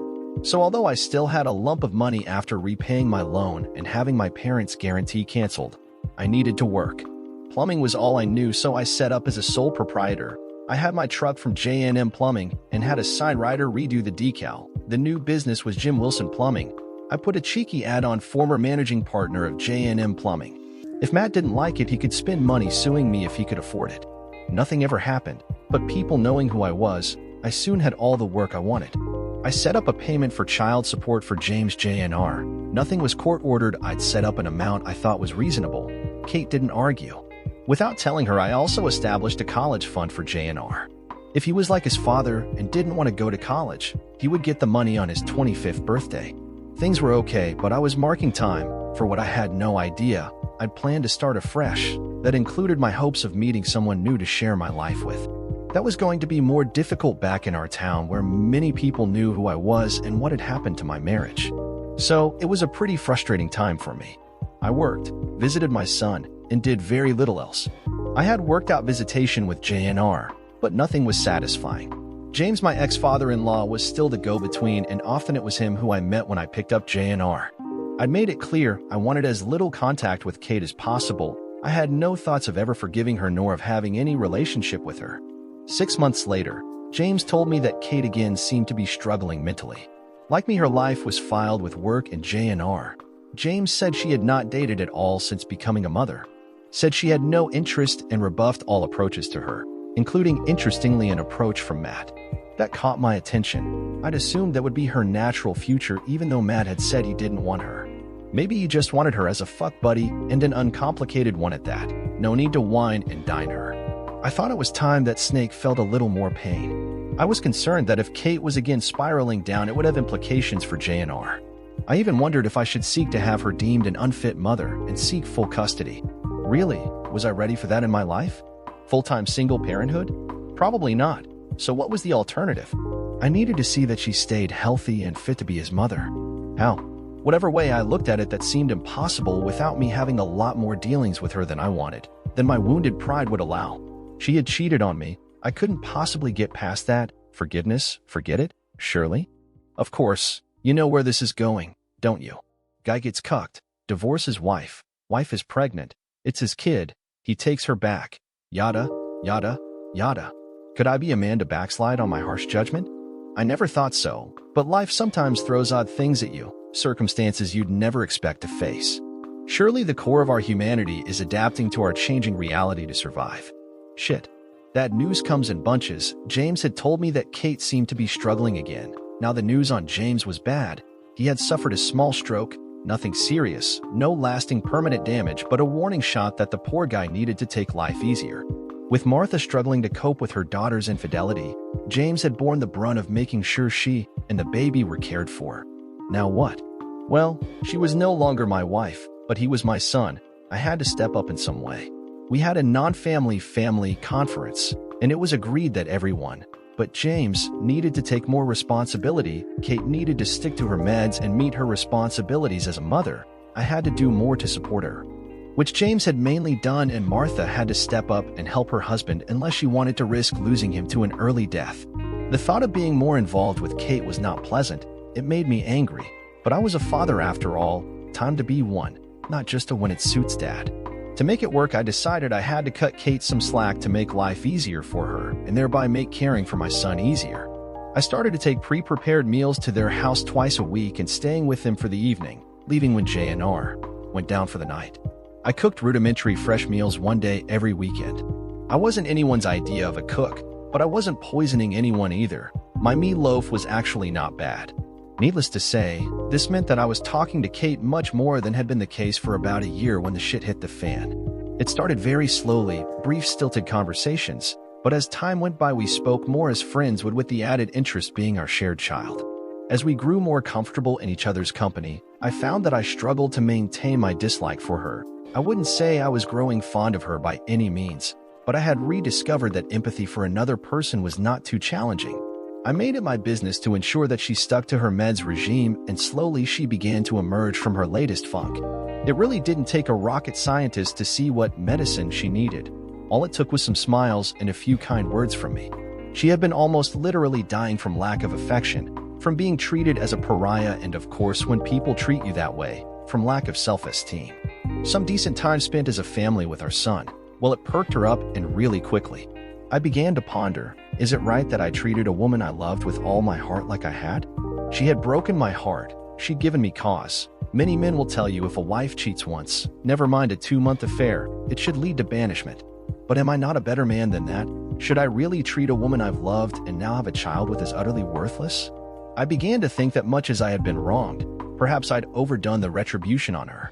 So although I still had a lump of money after repaying my loan and having my parents' guarantee canceled, I needed to work. Plumbing was all I knew, so I set up as a sole proprietor. I had my truck from J&M Plumbing and had a side rider redo the decal. The new business was Jim Wilson Plumbing. I put a cheeky ad on former managing partner of J&M Plumbing. If Matt didn't like it, he could spend money suing me if he could afford it. Nothing ever happened, but people knowing who I was, I soon had all the work I wanted. I set up a payment for child support for James J&R. Nothing was court-ordered. I'd set up an amount I thought was reasonable. Kate didn't argue. Without telling her, I also established a college fund for J&R. If he was like his father and didn't want to go to college, he would get the money on his 25th birthday. Things were okay, but I was marking time. For what I had no idea, I'd planned to start afresh. That included my hopes of meeting someone new to share my life with. That was going to be more difficult back in our town where many people knew who I was and what had happened to my marriage. So it was a pretty frustrating time for me. I worked, visited my son, and did very little else. I had worked out visitation with J&R, but nothing was satisfying. James, my ex-father-in-law, was still the go-between, and often it was him who I met when I picked up J&R. I'd made it clear I wanted as little contact with Kate as possible. I had no thoughts of ever forgiving her nor of having any relationship with her. 6 months later, James told me that Kate again seemed to be struggling mentally. Like me, her life was filled with work and J&R. James said she had not dated at all since becoming a mother. Said she had no interest and rebuffed all approaches to her. including, interestingly, an approach from Matt. That caught my attention. I'd assumed that would be her natural future even though Matt had said he didn't want her. Maybe he just wanted her as a fuck buddy, and an uncomplicated one at that. No need to wine and dine her. I thought it was time that Snake felt a little more pain. I was concerned that if Kate was again spiraling down, it would have implications for JNR. I even wondered if I should seek to have her deemed an unfit mother and seek full custody. Really, was I ready for that in my life? Full-time single parenthood? Probably not. So what was the alternative? I needed to see that she stayed healthy and fit to be his mother. How? Whatever way I looked at it, that seemed impossible without me having a lot more dealings with her than I wanted, than my wounded pride would allow. She had cheated on me. I couldn't possibly get past that. Forgiveness? Forget it? Surely? Of course. You know where this is going, don't you? Guy gets cucked. Divorces wife. Wife is pregnant. It's his kid. He takes her back. Yada, yada, yada. Could I be a man to backslide on my harsh judgment? I never thought so, but life sometimes throws odd things at you, circumstances you'd never expect to face. Surely the core of our humanity is adapting to our changing reality to survive. Shit. That news comes in bunches. James had told me that Kate seemed to be struggling again. Now the news on James was bad. He had suffered a small stroke, nothing serious, no lasting permanent damage, but a warning shot that the poor guy needed to take life easier. With Martha struggling to cope with her daughter's infidelity, James had borne the brunt of making sure she and the baby were cared for. Now what? Well, she was no longer my wife, but he was my son. I had to step up in some way. We had a non-family conference, and it was agreed that everyone, but James, needed to take more responsibility. Kate needed to stick to her meds and meet her responsibilities as a mother. I had to do more to support her, which James had mainly done, and Martha had to step up and help her husband unless she wanted to risk losing him to an early death. The thought of being more involved with Kate was not pleasant. It made me angry, but I was a father after all. Time to be one, not just a when it suits dad. To make it work, I decided I had to cut Kate some slack to make life easier for her and thereby make caring for my son easier. I started to take pre-prepared meals to their house twice a week and staying with them for the evening, leaving when JNR went down for the night. I cooked rudimentary fresh meals one day every weekend. I wasn't anyone's idea of a cook, but I wasn't poisoning anyone either. My meatloaf was actually not bad. Needless to say, this meant that I was talking to Kate much more than had been the case for about a year when the shit hit the fan. It started very slowly, brief stilted conversations, but as time went by we spoke more as friends would, with the added interest being our shared child. As we grew more comfortable in each other's company, I found that I struggled to maintain my dislike for her. I wouldn't say I was growing fond of her by any means, but I had rediscovered that empathy for another person was not too challenging. I made it my business to ensure that she stuck to her meds regime, and slowly she began to emerge from her latest funk. It really didn't take a rocket scientist to see what medicine she needed. All it took was some smiles and a few kind words from me. She had been almost literally dying from lack of affection, from being treated as a pariah, and of course when people treat you that way, from lack of self-esteem. Some decent time spent as a family with our son. Well, it perked her up, and really quickly. I began to ponder, is it right that I treated a woman I loved with all my heart like I had? She had broken my heart. She'd given me cause. Many men will tell you if a wife cheats once, never mind a 2-month affair, it should lead to banishment. But am I not a better man than that? Should I really treat a woman I've loved and now have a child with as utterly worthless? I began to think that much as I had been wronged, perhaps I'd overdone the retribution on her.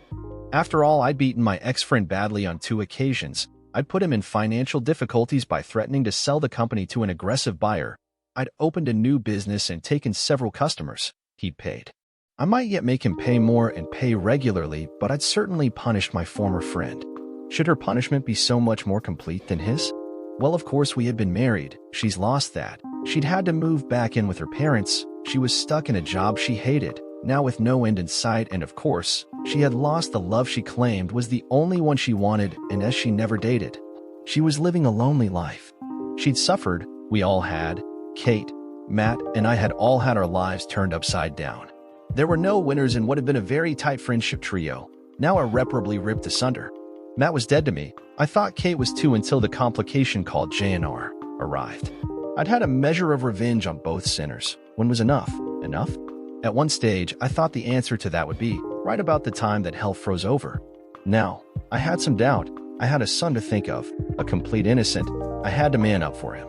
After all, I'd beaten my ex-friend badly on 2 occasions. I'd put him in financial difficulties by threatening to sell the company to an aggressive buyer. I'd opened a new business and taken several customers. He'd paid. I might yet make him pay more and pay regularly, but I'd certainly punished my former friend. Should her punishment be so much more complete than his? Well, of course, we had been married. She's lost that. She'd had to move back in with her parents. She was stuck in a job she hated, now with no end in sight, and of course, she had lost the love she claimed was the only one she wanted, and as she never dated. She was living a lonely life. She'd suffered, we all had. Kate, Matt, and I had all had our lives turned upside down. There were no winners in what had been a very tight friendship trio, now irreparably ripped asunder. Matt was dead to me. I thought Kate was too until the complication called JNR arrived. I'd had a measure of revenge on both sinners. When was enough? Enough? At one stage, I thought the answer to that would be right about the time that hell froze over. Now, I had some doubt. I had a son to think of, a complete innocent. I had to man up for him.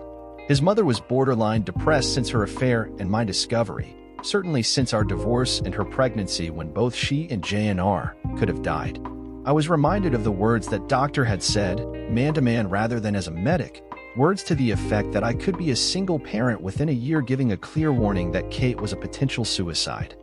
His mother was borderline depressed since her affair and my discovery, certainly since our divorce and her pregnancy when both she and JNR could have died. I was reminded of the words that doctor had said, man to man rather than as a medic, words to the effect that I could be a single parent within a year, giving a clear warning that Kate was a potential suicide,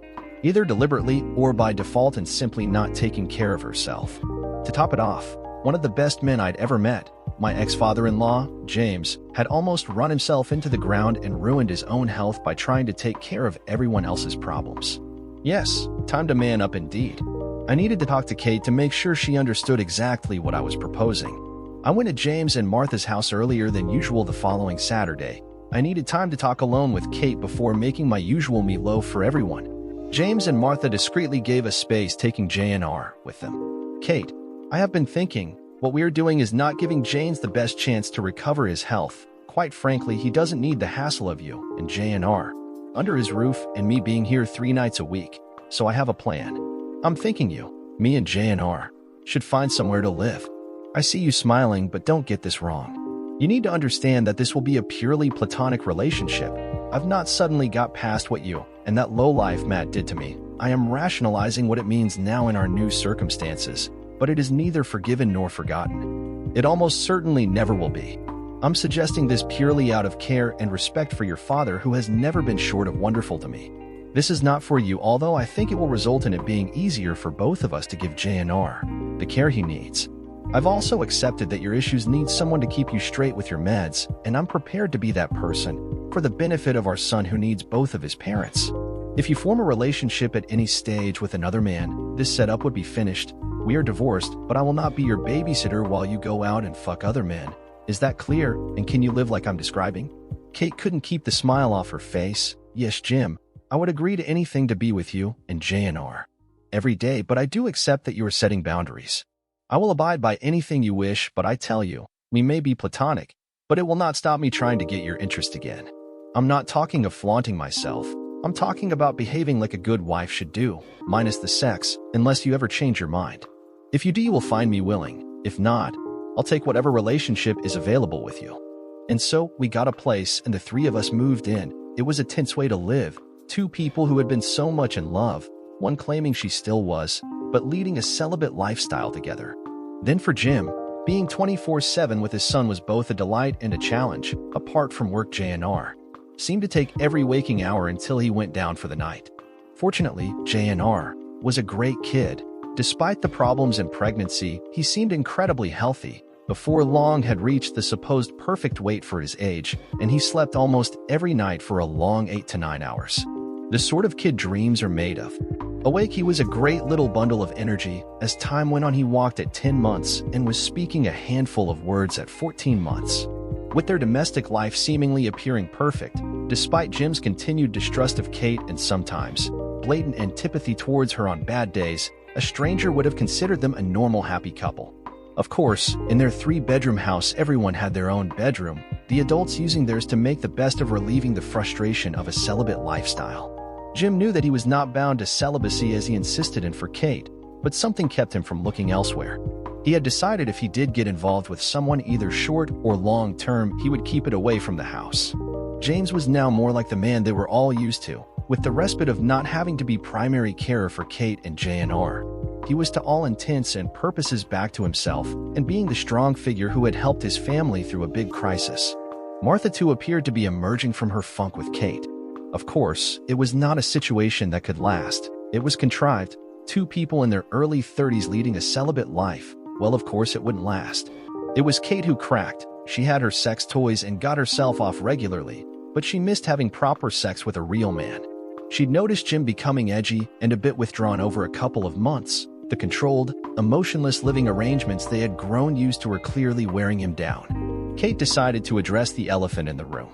either deliberately or by default and simply not taking care of herself. To top it off, one of the best men I'd ever met, my ex-father-in-law, James, had almost run himself into the ground and ruined his own health by trying to take care of everyone else's problems. Yes, time to man up indeed. I needed to talk to Kate to make sure she understood exactly what I was proposing. I went to James and Martha's house earlier than usual the following Saturday. I needed time to talk alone with Kate before making my usual meatloaf for everyone. James and Martha discreetly gave us space, taking JNR with them. Kate, I have been thinking, what we are doing is not giving James the best chance to recover his health. Quite frankly, he doesn't need the hassle of you and JNR under his roof and me being here 3 nights a week. So I have a plan. I'm thinking you, me and JNR, should find somewhere to live. I see you smiling, but don't get this wrong. You need to understand that this will be a purely platonic relationship. I've not suddenly got past what you and that lowlife Matt did to me. I am rationalizing what it means now in our new circumstances, but it is neither forgiven nor forgotten. It almost certainly never will be. I'm suggesting this purely out of care and respect for your father, who has never been short of wonderful to me. This is not for you, although I think it will result in it being easier for both of us to give JNR the care he needs. I've also accepted that your issues need someone to keep you straight with your meds, and I'm prepared to be that person for the benefit of our son who needs both of his parents. If you form a relationship at any stage with another man, this setup would be finished. We are divorced, but I will not be your babysitter while you go out and fuck other men. Is that clear, and can you live like I'm describing? Kate couldn't keep the smile off her face. Yes, Jim, I would agree to anything to be with you and JNR every day, but I do accept that you are setting boundaries. I will abide by anything you wish, but I tell you, we may be platonic, but it will not stop me trying to get your interest again. I'm not talking of flaunting myself. I'm talking about behaving like a good wife should do, minus the sex, unless you ever change your mind. If you do, you will find me willing. If not, I'll take whatever relationship is available with you. And so, we got a place and the 3 of us moved in. It was a tense way to live. 2 people who had been so much in love, one claiming she still was, but leading a celibate lifestyle together. Then for Jim, being 24/7 with his son was both a delight and a challenge. Apart from work, JNR seemed to take every waking hour until he went down for the night. Fortunately, JNR was a great kid. Despite the problems in pregnancy, he seemed incredibly healthy. Before long had reached the supposed perfect weight for his age, and he slept almost every night for a long 8 to 9 hours. The sort of kid dreams are made of. Awake, he was a great little bundle of energy. As time went on, he walked at 10 months and was speaking a handful of words at 14 months. With their domestic life seemingly appearing perfect, despite Jim's continued distrust of Kate and sometimes blatant antipathy towards her on bad days, a stranger would have considered them a normal, happy couple. Of course, in their 3-bedroom house, everyone had their own bedroom, the adults using theirs to make the best of relieving the frustration of a celibate lifestyle. Jim knew that he was not bound to celibacy as he insisted in for Kate, but something kept him from looking elsewhere. He had decided if he did get involved with someone either short or long term, he would keep it away from the house. James was now more like the man they were all used to, with the respite of not having to be primary carer for Kate and JNR. He was to all intents and purposes back to himself and being the strong figure who had helped his family through a big crisis. Martha too appeared to be emerging from her funk with Kate. Of course, it was not a situation that could last. It was contrived. 2 people in their early 30s leading a celibate life. Well, of course it wouldn't last. It was Kate who cracked. She had her sex toys and got herself off regularly, but she missed having proper sex with a real man. She'd noticed Jim becoming edgy and a bit withdrawn over a couple of months. The controlled, emotionless living arrangements they had grown used to were clearly wearing him down. Kate decided to address the elephant in the room.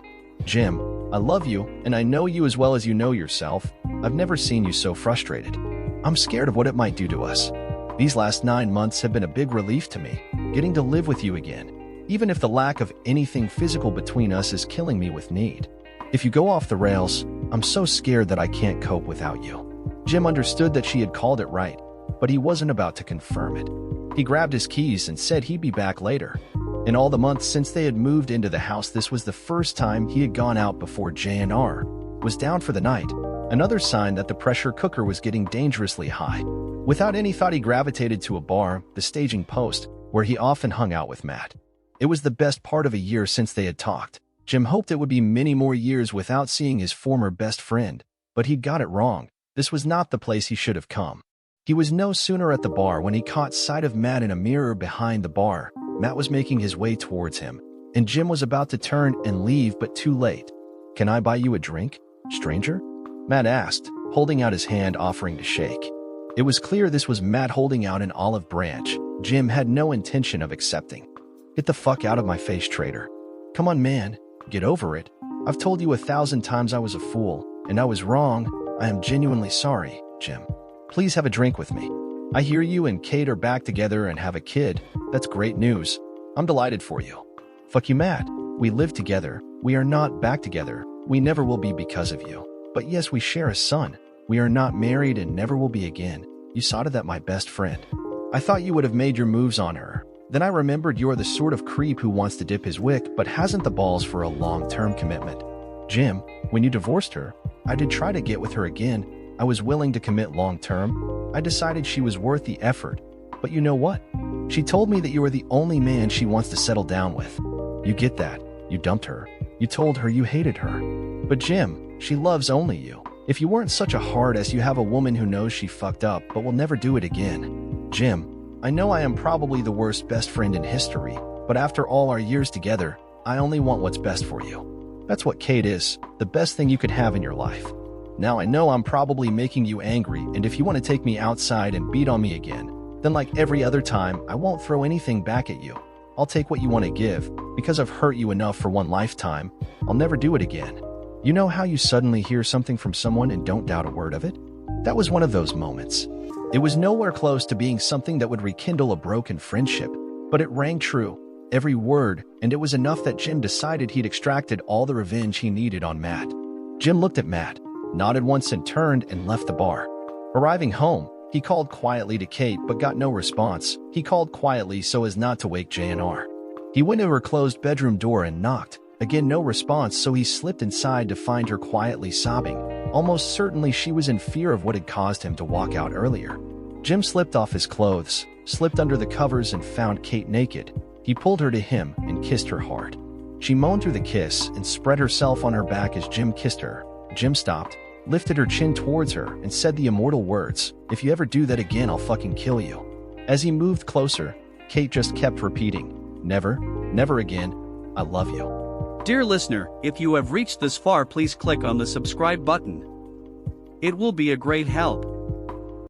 Jim, I love you, and I know you as well as you know yourself. I've never seen you so frustrated. I'm scared of what it might do to us. These last 9 months have been a big relief to me, getting to live with you again, even if the lack of anything physical between us is killing me with need. If you go off the rails, I'm so scared that I can't cope without you. Jim understood that she had called it right, but he wasn't about to confirm it. He grabbed his keys and said he'd be back later. In all the months since they had moved into the house, this was the first time he had gone out before JNR was down for the night, another sign that the pressure cooker was getting dangerously high. Without any thought, he gravitated to a bar, the staging post, where he often hung out with Matt. It was the best part of a year since they had talked. Jim hoped it would be many more years without seeing his former best friend, but he'd got it wrong. This was not the place he should have come. He was no sooner at the bar when he caught sight of Matt in a mirror behind the bar. Matt was making his way towards him, and Jim was about to turn and leave, but too late. "Can I buy you a drink, stranger?" Matt asked, holding out his hand, offering to shake. It was clear this was Matt holding out an olive branch. Jim had no intention of accepting. "Get the fuck out of my face, traitor. Come on, man. Get over it. I've told you 1,000 times I was a fool, and I was wrong. I am genuinely sorry, Jim. Please have a drink with me. I hear you and Kate are back together and have a kid. That's great news. I'm delighted for you." "Fuck you, Matt. We live together. We are not back together. We never will be because of you. But yes, we share a son. We are not married and never will be again. You saw to that, my best friend. I thought you would have made your moves on her. Then I remembered you're the sort of creep who wants to dip his wick but hasn't the balls for a long-term commitment. Jim, when you divorced her, I did try to get with her again. I was willing to commit long-term. I decided she was worth the effort. But you know what? She told me that you are the only man she wants to settle down with. You get that. You dumped her. You told her you hated her. But Jim, she loves only you. If you weren't such a hard-ass, you have a woman who knows she fucked up but will never do it again. Jim, I know I am probably the worst best friend in history, but after all our years together, I only want what's best for you. That's what Kate is, the best thing you could have in your life. Now I know I'm probably making you angry, and if you want to take me outside and beat on me again, then like every other time, I won't throw anything back at you. I'll take what you want to give. Because I've hurt you enough for one lifetime, I'll never do it again. You know how you suddenly hear something from someone and don't doubt a word of it? That was one of those moments. It was nowhere close to being something that would rekindle a broken friendship, but it rang true, every word, and it was enough that Jim decided he'd extracted all the revenge he needed on Matt. Jim looked at Matt, nodded once and turned and left the bar. Arriving home, he called quietly to Kate but got no response. He called quietly so as not to wake JNR. He went to her closed bedroom door and knocked. Again, no response, so he slipped inside to find her quietly sobbing. Almost certainly she was in fear of what had caused him to walk out earlier. Jim slipped off his clothes, slipped under the covers and found Kate naked. He pulled her to him and kissed her hard. She moaned through the kiss and spread herself on her back as Jim kissed her. Jim stopped, lifted her chin towards her and said the immortal words, "If you ever do that again, I'll fucking kill you." As he moved closer, Kate just kept repeating, "Never, never again, I love you." Dear listener, if you have reached this far, please click on the subscribe button. It will be a great help.